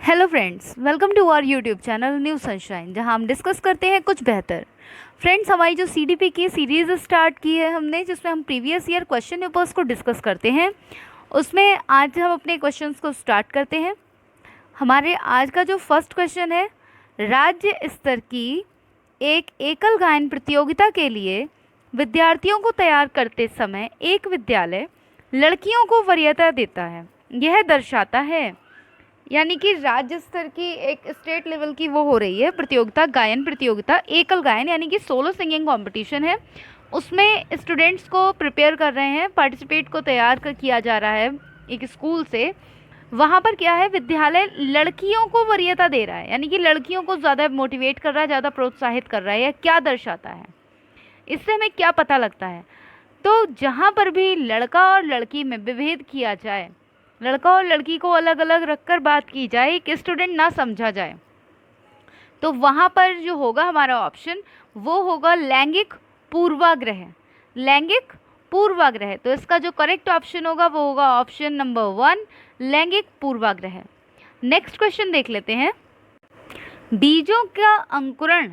Hello friends, welcome to our YouTube channel New Sunshine, जहां हम discuss करते हैं कुछ बेहतर। फ्रेंड्स, हमारी जो सीडीपी की सीरीज़ स्टार्ट की है हमने, जिसमें हम प्रीवियस ईयर क्वेश्चन पेपर्स को डिस्कस करते हैं, उसमें आज हम अपने क्वेश्चंस को स्टार्ट करते हैं। हमारे आज का जो फर्स्ट क्वेश्चन है, राज्य स्तर की एक एकल गायन प्रतियोगिता के लिए विद्यार्थियों को तैयार करते समय एक विद्यालय लड़कियों को वरीयता देता है। यह दर्शाता है, यानी कि राज्य स्तर की एक स्टेट लेवल की वो हो रही है प्रतियोगिता, गायन प्रतियोगिता, एकल गायन यानी कि सोलो सिंगिंग कंपटीशन है। उसमें स्टूडेंट्स को प्रिपेयर कर रहे हैं, पार्टिसिपेट को तैयार किया जा रहा है एक स्कूल से। वहाँ पर क्या है, विद्यालय लड़कियों को वरीयता दे रहा है, यानी कि लड़कियों को ज़्यादा मोटिवेट कर रहा है, ज़्यादा प्रोत्साहित कर रहा है। यह क्या दर्शाता है, इससे हमें क्या पता लगता है? तो जहाँ पर भी लड़का और लड़की में विभेद किया जाए, लड़का और लड़की को अलग अलग रखकर बात की जाए, एक स्टूडेंट ना समझा जाए, तो वहाँ पर जो होगा हमारा ऑप्शन वो होगा लैंगिक पूर्वाग्रह। लैंगिक पूर्वाग्रह, तो इसका जो करेक्ट ऑप्शन होगा वो होगा ऑप्शन नंबर 1, लैंगिक पूर्वाग्रह। नेक्स्ट क्वेश्चन देख लेते हैं। बीजों का अंकुरण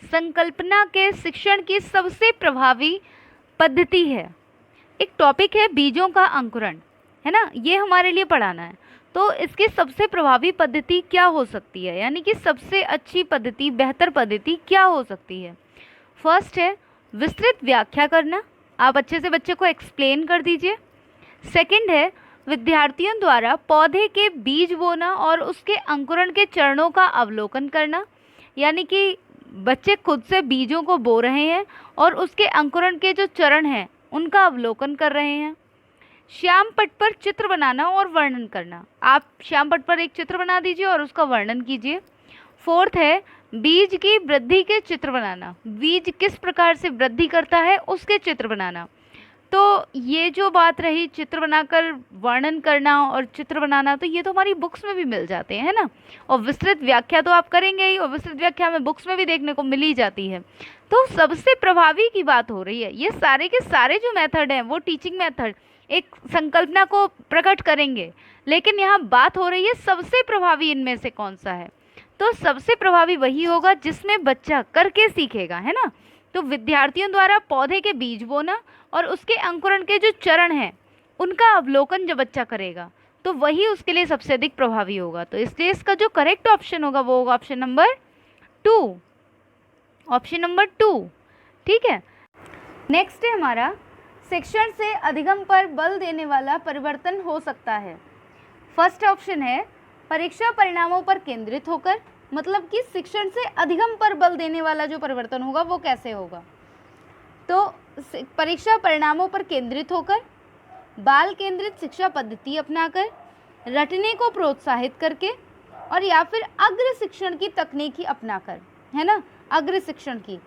संकल्पना के शिक्षण की सबसे प्रभावी पद्धति है। एक टॉपिक है बीजों का अंकुरण, है ना, ये हमारे लिए पढ़ाना है। तो इसकी सबसे प्रभावी पद्धति क्या हो सकती है, यानी कि सबसे अच्छी पद्धति, बेहतर पद्धति क्या हो सकती है? फर्स्ट है विस्तृत व्याख्या करना, आप अच्छे से बच्चे को एक्सप्लेन कर दीजिए। सेकंड है विद्यार्थियों द्वारा पौधे के बीज बोना और उसके अंकुरण के चरणों का अवलोकन करना, यानी कि बच्चे खुद से बीजों को बो रहे हैं और उसके अंकुरण के जो चरण हैं उनका अवलोकन कर रहे हैं। श्याम पट पर चित्र बनाना और वर्णन करना, आप श्याम पट पर एक चित्र बना दीजिए और उसका वर्णन कीजिए। फोर्थ है बीज की वृद्धि के चित्र बनाना, बीज किस प्रकार से वृद्धि करता है उसके चित्र बनाना। तो ये जो बात रही चित्र बनाकर वर्णन करना और चित्र बनाना, तो ये तो हमारी बुक्स में भी मिल जाते हैं, है ना। और विस्तृत व्याख्या तो आप करेंगे ही, और विस्तृत व्याख्या में बुक्स में भी देखने को मिल ही जाती है। तो सबसे प्रभावी की बात हो रही है। ये सारे के सारे जो मेथड हैं वो टीचिंग मेथड एक संकल्पना को प्रकट करेंगे, लेकिन यहाँ बात हो रही है सबसे प्रभावी इनमें से कौन सा है। तो सबसे प्रभावी वही होगा जिसमें बच्चा करके सीखेगा, है ना। तो विद्यार्थियों द्वारा पौधे के बीज बोना और उसके अंकुरण के जो चरण हैं उनका अवलोकन जब बच्चा करेगा तो वही उसके लिए सबसे अधिक प्रभावी होगा। तो इसलिए इसका जो करेक्ट ऑप्शन होगा वो होगा ऑप्शन नंबर 2, ऑप्शन नंबर 2। ठीक है, नेक्स्ट है हमारा शिक्षण से अधिगम पर बल देने वाला परिवर्तन हो सकता है। फर्स्ट ऑप्शन है परीक्षा परिणामों पर केंद्रित होकर, मतलब कि शिक्षण से अधिगम पर बल देने वाला जो परिवर्तन होगा वो कैसे होगा? तो परीक्षा परिणामों पर केंद्रित होकर, बाल केंद्रित शिक्षा पद्धति अपनाकर, रटने को प्रोत्साहित करके, और या फिर अग्र शिक्षण की तकनीकी अपनाकर, है ना, अग्र शिक्षण की।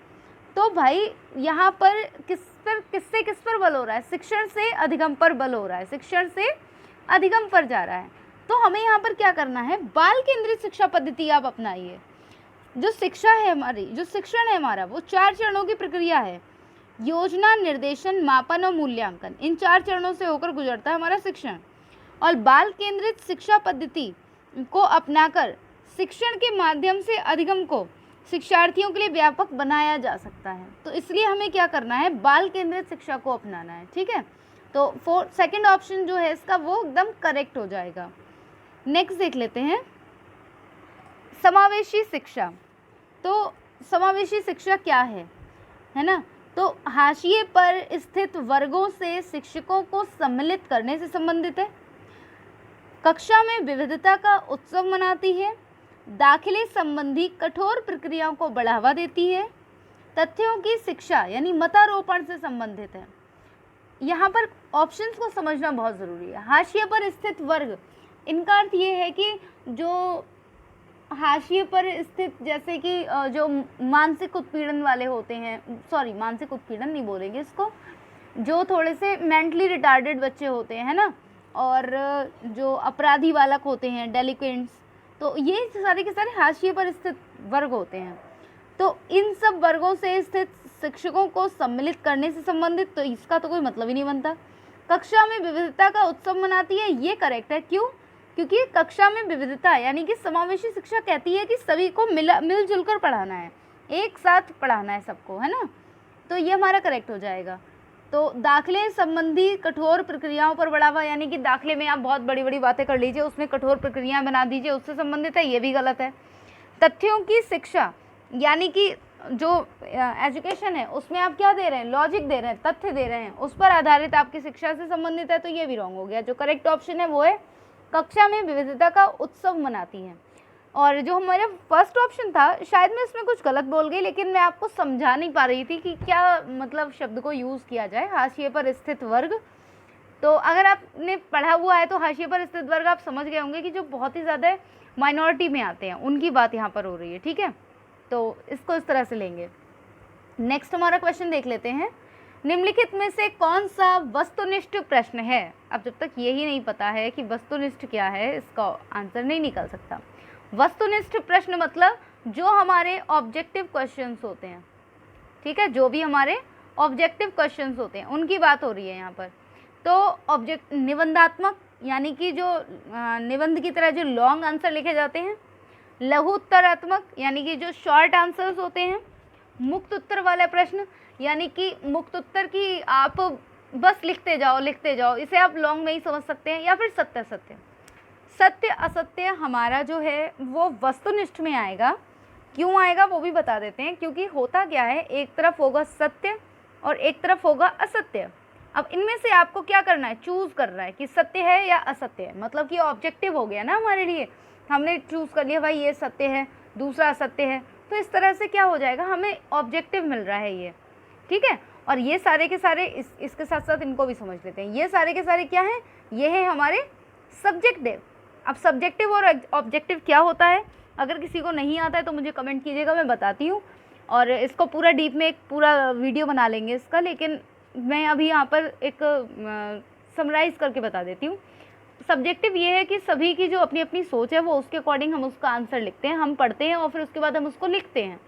तो भाई यहाँ पर किससे किस पर बल हो रहा है? शिक्षण से अधिगम पर बल हो रहा है, शिक्षण से अधिगम पर जा रहा है। तो हमें यहाँ पर क्या करना है, बाल केंद्रित शिक्षा पद्धति आप अपनाइए। जो शिक्षा है हमारी, जो शिक्षण है हमारा, वो 4 चरणों की प्रक्रिया है। योजना, निर्देशन, मापन और मूल्यांकन, इन 4 चरणों से होकर गुजरता है हमारा शिक्षण। और बाल केंद्रित शिक्षा पद्धति को अपनाकर शिक्षण के माध्यम से अधिगम को शिक्षार्थियों के लिए व्यापक बनाया जा सकता है। तो इसलिए हमें क्या करना है, बाल केंद्रित शिक्षा को अपनाना है। ठीक है, तो सेकंड ऑप्शन जो है इसका वो एकदम करेक्ट हो जाएगा। नेक्स्ट देख लेते हैं समावेशी शिक्षा। तो समावेशी शिक्षा क्या है ना। तो हाशिए पर स्थित वर्गों से शिक्षकों को सम्मिलित करने से संबंधित है, कक्षा में विविधता का उत्सव मनाती है, दाखिले संबंधी कठोर प्रक्रियाओं को बढ़ावा देती है, तथ्यों की शिक्षा यानी मतारोपण से संबंधित है। यहाँ पर ऑप्शंस को समझना बहुत ज़रूरी है। हाशिए पर स्थित वर्ग, इनका अर्थ ये है कि जो हाशिए पर स्थित, जैसे कि जो मानसिक उत्पीड़न वाले होते हैं, सॉरी मानसिक उत्पीड़न नहीं बोलेंगे इसको, जो थोड़े से मेंटली रिटार्डेड बच्चे होते हैं ना, और जो अपराधी बालक होते हैं, डेलिक्वेंट्स, तो ये सारे के सारे हाशिए पर स्थित वर्ग होते हैं। तो इन सब वर्गों से स्थित शिक्षकों को सम्मिलित करने से संबंधित, तो इसका तो कोई मतलब ही नहीं बनता। कक्षा में विविधता का उत्सव मनाती है, ये करेक्ट है। क्यों? क्योंकि कक्षा में विविधता यानी कि समावेशी शिक्षा कहती है कि सभी को मिलजुल कर पढ़ाना है, एक साथ पढ़ाना है सबको, है ना। तो ये हमारा करेक्ट हो जाएगा। तो दाखिले संबंधी कठोर प्रक्रियाओं पर बढ़ावा, यानी कि दाखिले में आप बहुत बड़ी बड़ी बातें कर लीजिए, उसमें कठोर प्रक्रियाएं बना दीजिए, उससे संबंधित है, ये भी गलत है। तथ्यों की शिक्षा, यानी कि जो एजुकेशन है उसमें आप क्या दे रहे हैं, लॉजिक दे रहे हैं, तथ्य दे रहे हैं, उस पर आधारित आपकी शिक्षा से संबंधित है, तो ये भी रॉन्ग हो गया। जो करेक्ट ऑप्शन है वो है कक्षा में विविधता का उत्सव मनाती है। और जो हमारा फर्स्ट ऑप्शन था, शायद मैं इसमें कुछ गलत बोल गई, लेकिन मैं आपको समझा नहीं पा रही थी कि क्या मतलब शब्द को यूज़ किया जाए, हाशिए पर स्थित वर्ग। तो अगर आपने पढ़ा हुआ है तो हाशिए पर स्थित वर्ग आप समझ गए होंगे कि जो बहुत ही ज़्यादा माइनॉरिटी में आते हैं, उनकी बात यहाँ पर हो रही है, ठीक है। तो इसको इस तरह से लेंगे। नेक्स्ट हमारा क्वेश्चन देख लेते हैं। निम्नलिखित में से कौन सा वस्तुनिष्ठ प्रश्न है। अब जब तक यही नहीं पता है कि वस्तुनिष्ठ क्या है, इसका आंसर नहीं निकल सकता। वस्तुनिष्ठ प्रश्न मतलब जो हमारे ऑब्जेक्टिव क्वेश्चंस होते हैं, ठीक है, जो भी हमारे ऑब्जेक्टिव क्वेश्चंस होते हैं उनकी बात हो रही है यहाँ पर। तो निबंधात्मक यानी कि जो निबंध की तरह जो लॉन्ग आंसर लिखे जाते हैं। लघु उत्तरात्मक यानी कि जो शॉर्ट आंसर्स होते हैं। मुक्त उत्तर वाला प्रश्न यानी कि मुक्त उत्तर की आप बस लिखते जाओ, इसे आप लॉन्ग में ही समझ सकते हैं। या फिर सत्य सत्य, सत्य असत्य हमारा जो है वो वस्तुनिष्ठ में आएगा। क्यों आएगा वो भी बता देते हैं, क्योंकि होता क्या है, एक तरफ होगा सत्य और एक तरफ होगा असत्य। अब इनमें से आपको क्या करना है, चूज़ करना है कि सत्य है या असत्य है। मतलब कि ऑब्जेक्टिव हो गया ना हमारे लिए, हमने चूज़ कर लिया भाई ये सत्य है, दूसरा असत्य है, तो इस तरह से क्या हो जाएगा, हमें ऑब्जेक्टिव मिल रहा है ये, ठीक है। और ये सारे के सारे इसके साथ साथ इनको भी समझ लेते हैं। ये सारे के सारे क्या हैं, ये है हमारे सब्जेक्टिव। अब सब्जेक्टिव और ऑब्जेक्टिव क्या होता है, अगर किसी को नहीं आता है तो मुझे कमेंट कीजिएगा, मैं बताती हूँ। और इसको पूरा डीप में एक पूरा वीडियो बना लेंगे इसका, लेकिन मैं अभी यहाँ पर एक समराइज़ करके बता देती हूँ। सब्जेक्टिव ये है कि सभी की जो अपनी अपनी सोच है वो उसके अकॉर्डिंग हम उसका आंसर लिखते हैं, हम पढ़ते हैं और फिर उसके बाद हम उसको लिखते हैं।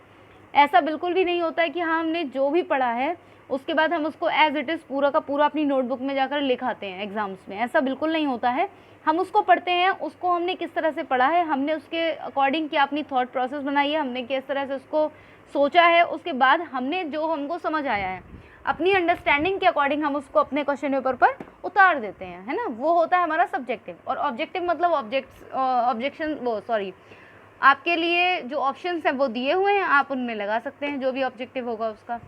ऐसा बिल्कुल भी नहीं होता है कि हाँ हमने जो भी पढ़ा है उसके बाद हम उसको एज इट इज़ पूरा का पूरा अपनी नोटबुक में जाकर लिखाते हैं एग्ज़ाम्स में, ऐसा बिल्कुल नहीं होता है। हम उसको पढ़ते हैं, उसको हमने किस तरह से पढ़ा है, हमने उसके अकॉर्डिंग क्या अपनी थॉट प्रोसेस बनाई है, हमने किस तरह से उसको सोचा है, उसके बाद हमने जो हमको समझ आया है अपनी अंडरस्टैंडिंग के अकॉर्डिंग हम उसको अपने क्वेश्चन पेपर पर उतार देते हैं, है ना। वो होता है हमारा सब्जेक्टिव। और ऑब्जेक्टिव मतलब आपके लिए जो ऑप्शंस हैं वो दिए हुए हैं, आप उनमें लगा सकते हैं जो भी ऑब्जेक्टिव होगा उसका।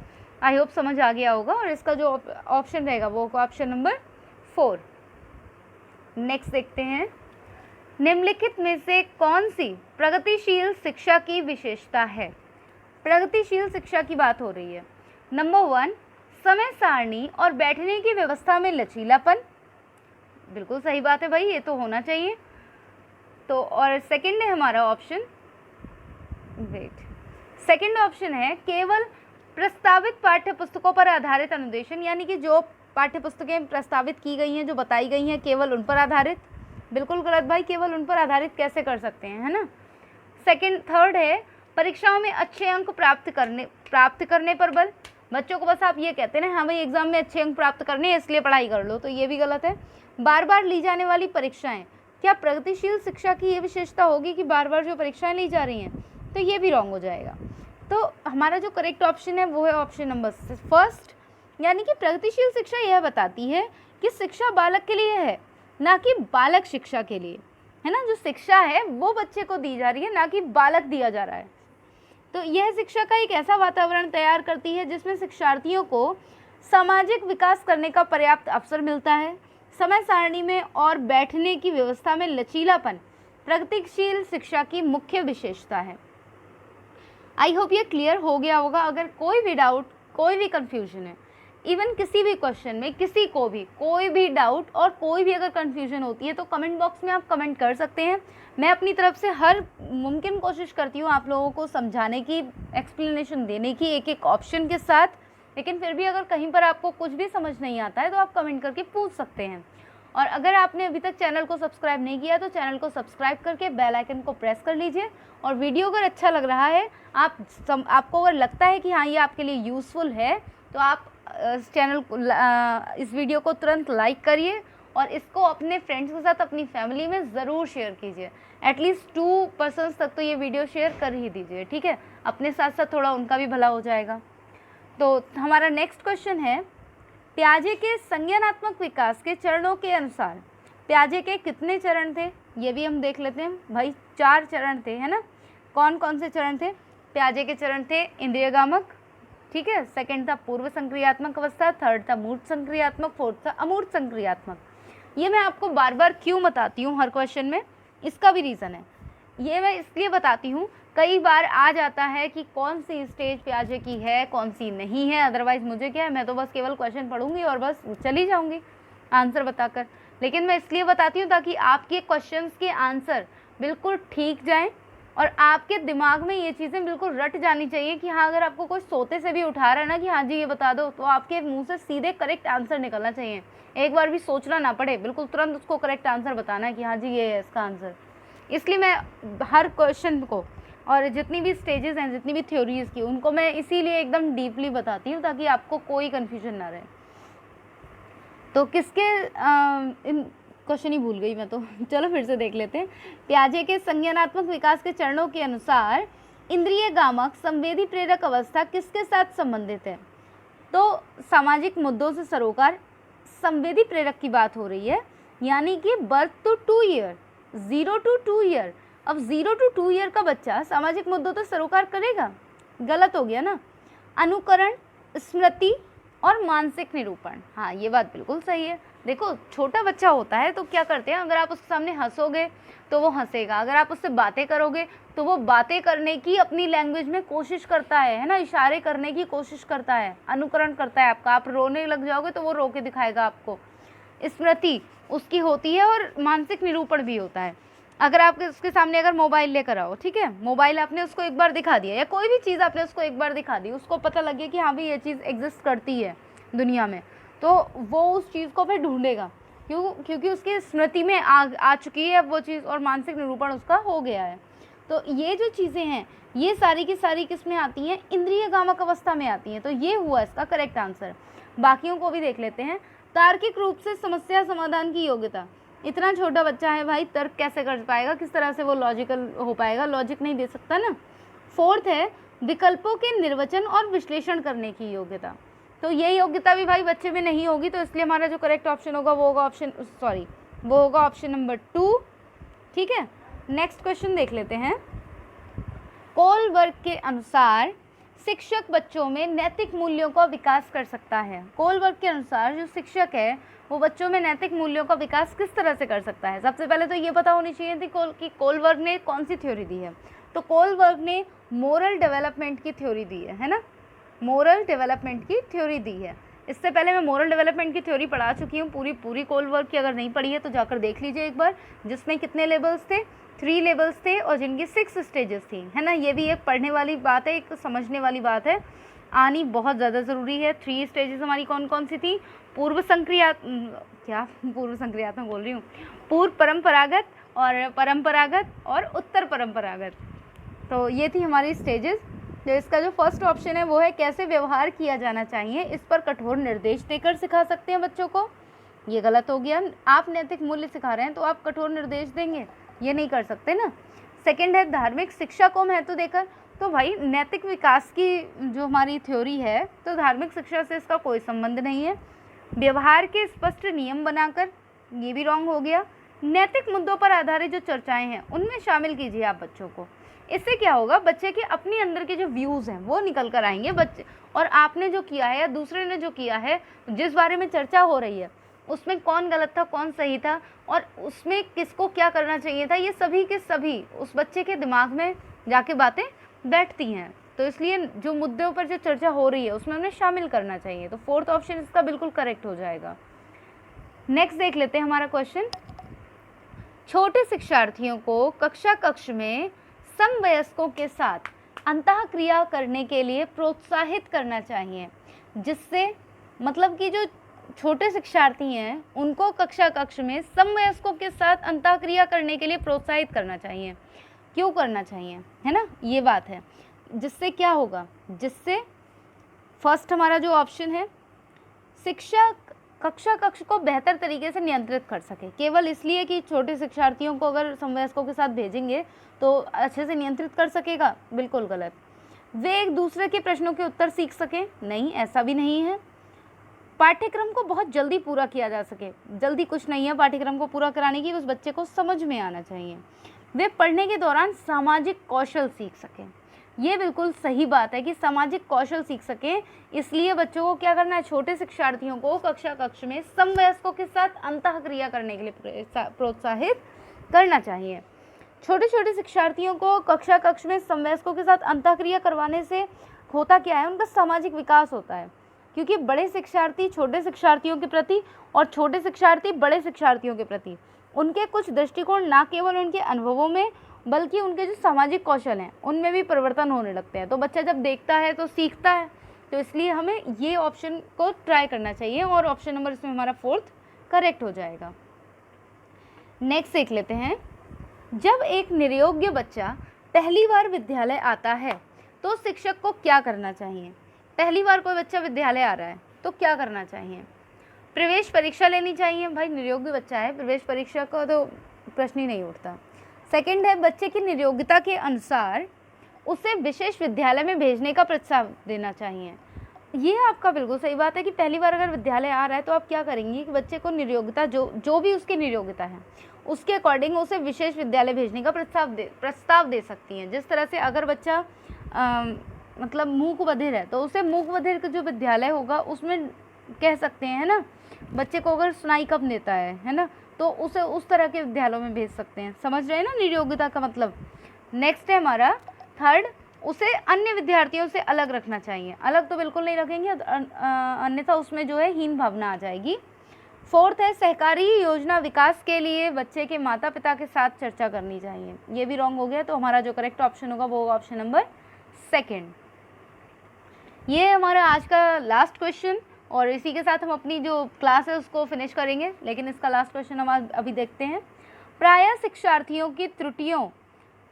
आई होप समझ आ गया होगा। और इसका जो ऑप्शन रहेगा वो ऑप्शन नंबर 4। नेक्स्ट देखते हैं, निम्नलिखित में से कौन सी प्रगतिशील शिक्षा की विशेषता है। प्रगतिशील शिक्षा की बात हो रही है। नंबर 1, समय सारणी और बैठने की व्यवस्था में लचीलापन। बिल्कुल सही बात है भाई, ये तो होना चाहिए। तो और सेकंड है हमारा ऑप्शन, सेकंड ऑप्शन है केवल प्रस्तावित पाठ्य पुस्तकों पर आधारित अनुदेशन, यानी कि जो पाठ्य पुस्तकें प्रस्तावित की गई हैं, जो बताई गई हैं, केवल उन पर आधारित। बिल्कुल गलत भाई, केवल उन पर आधारित कैसे कर सकते हैं, है ना। थर्ड है परीक्षाओं में अच्छे अंक प्राप्त करने पर बल। बच्चों को बस आप ये कहते हैं ना, हाँ भाई एग्जाम में अच्छे अंक प्राप्त करने हैं इसलिए पढ़ाई कर लो, तो ये भी गलत है। बार बार ली जाने वाली परीक्षाएं, क्या प्रगतिशील शिक्षा की ये विशेषता होगी कि बार बार जो परीक्षाएं ली जा रही हैं, तो ये भी रॉन्ग हो जाएगा। तो हमारा जो करेक्ट ऑप्शन है वो है ऑप्शन नंबर 1, यानी कि प्रगतिशील शिक्षा यह बताती है कि शिक्षा बालक के लिए है, ना कि बालक शिक्षा के लिए, है ना। जो शिक्षा है वो बच्चे को दी जा रही है, ना कि बालक दिया जा रहा है। तो यह शिक्षा का एक ऐसा वातावरण तैयार करती है जिसमें शिक्षार्थियों को सामाजिक विकास करने का पर्याप्त अवसर मिलता है। समय सारणी में और बैठने की व्यवस्था में लचीलापन प्रगतिशील शिक्षा की मुख्य विशेषता है। आई होप ये क्लियर हो गया होगा। अगर कोई भी डाउट, कोई भी कन्फ्यूजन है, इवन किसी भी क्वेश्चन में किसी को भी कोई भी डाउट और कोई भी अगर कन्फ्यूजन होती है तो कमेंट बॉक्स में आप कमेंट कर सकते हैं। मैं अपनी तरफ से हर मुमकिन कोशिश करती हूँ आप लोगों को समझाने की, एक्सप्लेनेशन देने की एक एक ऑप्शन के साथ। लेकिन फिर भी अगर कहीं पर आपको कुछ भी समझ नहीं आता है तो आप कमेंट करके पूछ सकते हैं। और अगर आपने अभी तक चैनल को सब्सक्राइब नहीं किया तो चैनल को सब्सक्राइब करके बेल आइकन को प्रेस कर लीजिए। और वीडियो अगर अच्छा लग रहा है, आपको अगर लगता है कि हाँ ये आपके लिए यूज़फुल है, तो आप इस वीडियो को तुरंत लाइक करिए और इसको अपने फ्रेंड्स के साथ अपनी फैमिली में ज़रूर शेयर कीजिए। एटलीस्ट 2 पर्सन्स तक तो ये वीडियो शेयर कर ही दीजिए, ठीक है। अपने साथ साथ थोड़ा उनका भी भला हो जाएगा। तो हमारा नेक्स्ट क्वेश्चन है, प्याजे के संज्ञानात्मक विकास के चरणों के अनुसार प्याजे के कितने चरण थे, ये भी हम देख लेते हैं। भाई 4 चरण थे, है ना। कौन कौन से चरण थे? प्याजे के चरण थे इंद्रियगामक, ठीक है, सेकंड था पूर्व संक्रियात्मक अवस्था, थर्ड था मूर्त संक्रियात्मक, फोर्थ था अमूर्त संक्रियात्मक। ये मैं आपको बार बार क्यों बताती हूँ हर क्वेश्चन में, इसका भी रीज़न है। ये मैं इसलिए बताती हूँ, कई बार आ जाता है कि कौन सी स्टेज प्याजे की है, कौन सी नहीं है। अदरवाइज़ मुझे क्या है, मैं तो बस केवल क्वेश्चन पढ़ूंगी और बस चली जाऊंगी आंसर बताकर। लेकिन मैं इसलिए बताती हूँ ताकि आपके क्वेश्चंस के आंसर बिल्कुल ठीक जाएं और आपके दिमाग में ये चीज़ें बिल्कुल रट जानी चाहिए कि हाँ, अगर आपको कोई सोते से भी उठा रहा है ना कि हाँ जी ये बता दो, तो आपके मुंह से सीधे करेक्ट आंसर निकलना चाहिए। एक बार भी सोचना ना पड़े, बिल्कुल तुरंत उसको करेक्ट आंसर बताना है कि हाँ जी ये है इसका आंसर। इसलिए मैं हर क्वेश्चन को और जितनी भी स्टेजेस हैं, जितनी भी थ्योरीज़ की, उनको मैं इसीलिए एकदम डीपली बताती हूँ ताकि आपको कोई कन्फ्यूजन ना रहे। तो किसके इन क्वेश्चन ही भूल गई मैं तो चलो फिर से देख लेते हैं। प्याजे के संज्ञानात्मक विकास के चरणों के अनुसार इंद्रिय गामक संवेदी प्रेरक अवस्था किसके साथ संबंधित है? तो सामाजिक मुद्दों से सरोकार संवेदी प्रेरक की बात हो रही है, यानी कि birth to 2 year, 0 to 2 year. अब 0 to 2 ईयर का बच्चा सामाजिक मुद्दों तो सरोकार करेगा? गलत हो गया ना। अनुकरण, स्मृति और मानसिक निरूपण, हाँ ये बात बिल्कुल सही है। देखो छोटा बच्चा होता है तो क्या करते हैं, अगर आप उसके सामने हंसोगे तो वो हंसेगा, अगर आप उससे बातें करोगे तो वो बातें करने की अपनी लैंग्वेज में कोशिश करता है ना, इशारे करने की कोशिश करता है, अनुकरण करता है आपका। आप रोने लग जाओगे तो वो रो के दिखाएगा आपको। स्मृति उसकी होती है और मानसिक निरूपण भी होता है। अगर आप उसके सामने अगर मोबाइल लेकर आओ, ठीक है, मोबाइल आपने उसको एक बार दिखा दिया या कोई भी चीज़ आपने उसको एक बार दिखा दी, उसको पता लगे कि हाँ भाई ये चीज़ एग्जिस्ट करती है दुनिया में, तो वो उस चीज़ को फिर ढूंढेगा। क्योंकि उसकी स्मृति में आ चुकी है वो चीज़ और मानसिक निरूपण उसका हो गया है। तो ये जो चीज़ें हैं ये सारी की सारी किस में आती हैं? इंद्रिय गामक अवस्था में आती हैं। तो ये हुआ इसका करेक्ट आंसर। बाकियों को भी देख लेते हैं। तार्किक रूप से समस्या समाधान की योग्यता, इतना छोटा बच्चा है भाई, तर्क कैसे कर पाएगा, किस तरह से वो लॉजिकल हो पाएगा, लॉजिक नहीं दे सकता ना। फोर्थ है विकल्पों के निर्वचन और विश्लेषण करने की योग्यता। तो ये योग्यता भी भाई बच्चे में नहीं होगी, तो इसलिए हमारा जो करेक्ट ऑप्शन होगा वो होगा ऑप्शन नंबर 2, ठीक है। नेक्स्ट क्वेश्चन देख लेते हैं। कोलबर्ग के अनुसार शिक्षक बच्चों में नैतिक मूल्यों का विकास कर सकता है। कोलबर्ग के अनुसार जो शिक्षक है वो बच्चों में नैतिक मूल्यों का विकास किस तरह से कर सकता है? सबसे पहले तो ये पता होनी चाहिए थी कि कोलबर्ग ने कौन सी थ्योरी दी है। तो कोलबर्ग ने मोरल डेवलपमेंट की थ्योरी दी है ना, मोरल डेवलपमेंट की थ्योरी दी है। इससे पहले मैं मोरल डेवलपमेंट की थ्योरी पढ़ा चुकी हूँ पूरी कोलबर्ग की। अगर नहीं पढ़ी है तो जाकर देख लीजिए एक बार, जिसमें कितने लेवल्स थे, 3 लेवल्स थे और जिनकी 6 स्टेजेस थी, है ना। ये भी एक पढ़ने वाली बात है, एक समझने वाली बात है, आनी बहुत ज़्यादा ज़रूरी है। 3 स्टेजेस हमारी कौन कौन सी थी? पूर्व संक्रियात्मक बोल रही हूँ, पूर्व परंपरागत और परंपरागत और उत्तर परंपरागत। तो ये थी हमारी स्टेजेस। जो इसका जो फर्स्ट ऑप्शन है वो है कैसे व्यवहार किया जाना चाहिए, इस पर कठोर निर्देश देकर सिखा सकते हैं बच्चों को। ये गलत हो गया। आप नैतिक मूल्य सिखा रहे हैं तो आप कठोर निर्देश देंगे, ये नहीं कर सकते ना। सेकंड है धार्मिक शिक्षा को महत्व देकर। तो भाई नैतिक विकास की जो हमारी थ्योरी है, तो धार्मिक शिक्षा से इसका कोई संबंध नहीं है। व्यवहार के स्पष्ट नियम बनाकर, ये भी रॉन्ग हो गया। नैतिक मुद्दों पर आधारित जो चर्चाएं हैं उनमें शामिल कीजिए आप बच्चों को। इससे क्या होगा, बच्चे के अपने अंदर के जो व्यूज़ हैं वो निकल कर आएंगे बच्चे, और आपने जो किया है या दूसरे ने जो किया है, जिस बारे में चर्चा हो रही है उसमें कौन गलत था कौन सही था और उसमें किसको क्या करना चाहिए था, ये सभी के सभी उस बच्चे के दिमाग में जाके बातें बैठती हैं। तो इसलिए जो मुद्दों पर जो चर्चा हो रही है उसमें उन्हें शामिल करना चाहिए। तो फोर्थ ऑप्शन इसका बिल्कुल करेक्ट हो जाएगा। नेक्स्ट देख लेते हैं हमारा क्वेश्चन। छोटे शिक्षार्थियों को कक्ष में समवयस्कों के साथ अंतःक्रिया करने के लिए प्रोत्साहित करना चाहिए, जिससे मतलब कि जो छोटे शिक्षार्थी हैं उनको कक्ष में समवयस्कों के साथ अंतःक्रिया करने के लिए प्रोत्साहित करना चाहिए। क्यों करना चाहिए, है ना, ये बात है। जिससे क्या होगा, जिससे फर्स्ट हमारा जो ऑप्शन है, शिक्षक कक्षा कक्ष को बेहतर तरीके से नियंत्रित कर सके। केवल इसलिए कि छोटे शिक्षार्थियों को अगर समवयस्कों के साथ भेजेंगे तो अच्छे से नियंत्रित कर सकेगा, बिल्कुल गलत। वे एक दूसरे के प्रश्नों के उत्तर सीख सकें, नहीं, ऐसा भी नहीं है। पाठ्यक्रम को बहुत जल्दी पूरा किया जा सके, जल्दी कुछ नहीं है पाठ्यक्रम को पूरा कराने की, उस बच्चे को समझ में आना चाहिए। वे पढ़ने के दौरान सामाजिक कौशल सीख सकें, ये बिल्कुल सही बात है कि सामाजिक कौशल सीख सकें, इसलिए बच्चों को क्या करना है, छोटे शिक्षार्थियों को कक्षा कक्ष में समवयस्कों के साथ अंतःक्रिया करने के लिए प्रोत्साहित करना चाहिए। छोटे छोटे शिक्षार्थियों को कक्षा कक्ष में समवयस्कों के साथ अंतःक्रिया करवाने से होता क्या है, उनका सामाजिक विकास होता है, क्योंकि बड़े शिक्षार्थी छोटे शिक्षार्थियों के प्रति और छोटे शिक्षार्थी बड़े शिक्षार्थियों के प्रति उनके कुछ दृष्टिकोण ना केवल उनके अनुभवों में बल्कि उनके जो सामाजिक कौशल हैं उनमें भी परिवर्तन होने लगते हैं। तो बच्चा जब देखता है तो सीखता है, तो इसलिए हमें ये ऑप्शन को ट्राई करना चाहिए और ऑप्शन नंबर इसमें हमारा 4th करेक्ट हो जाएगा। नेक्स्ट देख लेते हैं। जब एक निरयोग्य बच्चा पहली बार विद्यालय आता है तो शिक्षक को क्या करना चाहिए? पहली बार कोई बच्चा विद्यालय आ रहा है तो क्या करना चाहिए? प्रवेश परीक्षा लेनी चाहिए। भाई निरयोग्य बच्चा है, प्रवेश परीक्षा का तो प्रश्न ही नहीं उठता। सेकंड है, बच्चे की निरयोग्यता के अनुसार उसे विशेष विद्यालय में भेजने का प्रस्ताव देना चाहिए। ये आपका बिल्कुल सही बात है कि पहली बार अगर विद्यालय आ रहा है तो आप क्या करेंगी कि बच्चे को निरयोग्यता जो भी उसकी निरयोग्यता है उसके अकॉर्डिंग उसे विशेष विद्यालय भेजने का प्रस्ताव दे सकती हैं। जिस तरह से अगर बच्चा मतलब मूक बधिर है तो उसे मूक बधिर का जो विद्यालय होगा उसमें कह सकते हैं, है ना। बच्चे को अगर सुनाई कम देता है ना, तो उसे उस तरह के विद्यालयों में भेज सकते हैं। समझ रहे हैं ना निरयोग्यता का मतलब। नेक्स्ट है हमारा 3rd, उसे अन्य विद्यार्थियों से अलग रखना चाहिए। अलग तो बिल्कुल नहीं रखेंगे, अन्यथा उसमें जो है हीन भावना आ जाएगी। 4th है, सहकारी योजना विकास के लिए बच्चे के माता पिता के साथ चर्चा करनी चाहिए। ये भी रॉन्ग हो गया, तो हमारा जो करेक्ट ऑप्शन होगा वो होगा ऑप्शन नंबर 2nd। ये हमारा आज का लास्ट क्वेश्चन और इसी के साथ हम अपनी जो क्लास है उसको फिनिश करेंगे, लेकिन इसका लास्ट क्वेश्चन हम अभी देखते हैं। प्रायः शिक्षार्थियों की त्रुटियों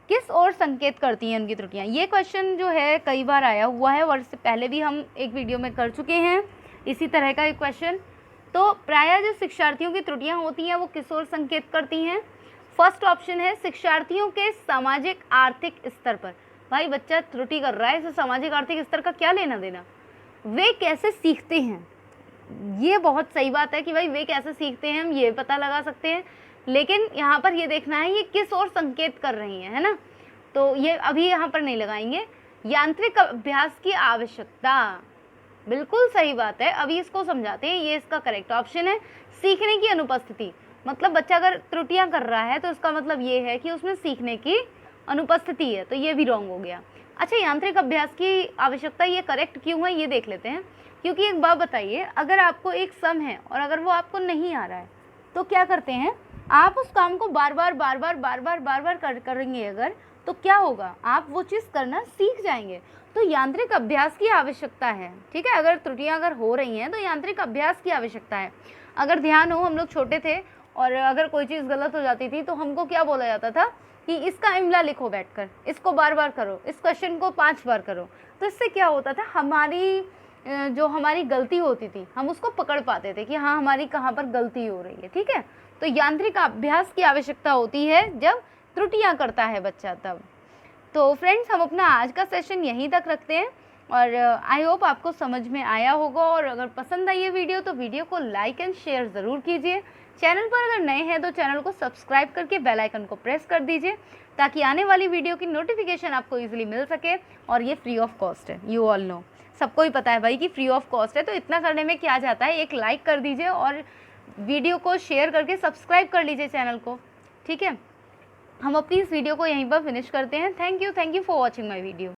किस ओर संकेत करती हैं उनकी त्रुटियां? ये क्वेश्चन जो है कई बार आया हुआ है और इससे पहले भी हम एक वीडियो में कर चुके हैं इसी तरह का एक क्वेश्चन। तो प्रायः जो शिक्षार्थियों की त्रुटियां होती हैं वो किस ओर संकेत करती हैं? फर्स्ट ऑप्शन है शिक्षार्थियों के सामाजिक आर्थिक स्तर पर। भाई बच्चा त्रुटि कर रहा है, इसे सामाजिक आर्थिक स्तर का क्या लेना देना। वे कैसे सीखते हैं, ये बहुत सही बात है कि भाई वे कैसे सीखते हैं हम ये पता लगा सकते हैं, लेकिन यहाँ पर ये देखना है ये किस ओर संकेत कर रही हैं, है ना। तो ये अभी यहाँ पर नहीं लगाएंगे। यांत्रिक अभ्यास की आवश्यकता, बिल्कुल सही बात है, अभी इसको समझाते हैं। ये इसका करेक्ट ऑप्शन है। सीखने की अनुपस्थिति, मतलब बच्चा अगर त्रुटियां कर रहा है तो इसका मतलब ये है कि उसमें सीखने की अनुपस्थिति है, तो ये भी रॉन्ग हो गया। अच्छा, यांत्रिक अभ्यास की आवश्यकता ये करेक्ट क्यों है ये देख लेते हैं। क्योंकि एक बात बताइए, अगर आपको एक सम है और अगर वो आपको नहीं आ रहा है तो क्या करते हैं आप उस काम को बार बार करेंगे अगर, तो क्या होगा, आप वो चीज़ करना सीख जाएंगे। तो यांत्रिक अभ्यास की आवश्यकता है, ठीक है। अगर त्रुटियां अगर हो रही हैं तो यांत्रिक अभ्यास की आवश्यकता है। अगर ध्यान हो, हम लोग छोटे थे और अगर कोई चीज़ गलत हो जाती थी तो हमको क्या बोला जाता था कि इसका इमला लिखो बैठकर, इसको बार बार करो, इस क्वेश्चन को 5 बार करो। तो इससे क्या होता था, हमारी गलती होती थी हम उसको पकड़ पाते थे कि हाँ हमारी कहाँ पर गलती हो रही है, ठीक है। तो यांत्रिक अभ्यास की आवश्यकता होती है जब त्रुटियां करता है बच्चा तब। तो फ्रेंड्स, हम अपना आज का सेशन यहीं तक रखते हैं और आई होप आपको समझ में आया होगा। और अगर पसंद आई ये वीडियो तो वीडियो को लाइक एंड शेयर ज़रूर कीजिए। चैनल पर अगर नए हैं तो चैनल को सब्सक्राइब करके बेल आइकन को प्रेस कर दीजिए ताकि आने वाली वीडियो की नोटिफिकेशन आपको ईजिली मिल सके। और ये फ्री ऑफ कॉस्ट है, यू ऑल नो, सबको ही पता है भाई कि फ्री ऑफ कॉस्ट है। तो इतना करने में क्या जाता है, एक लाइक कर दीजिए और वीडियो को शेयर करके सब्सक्राइब कर लीजिए चैनल को, ठीक है। हम अपनी इस वीडियो को यहीं पर फिनिश करते हैं। Thank you for watching my video.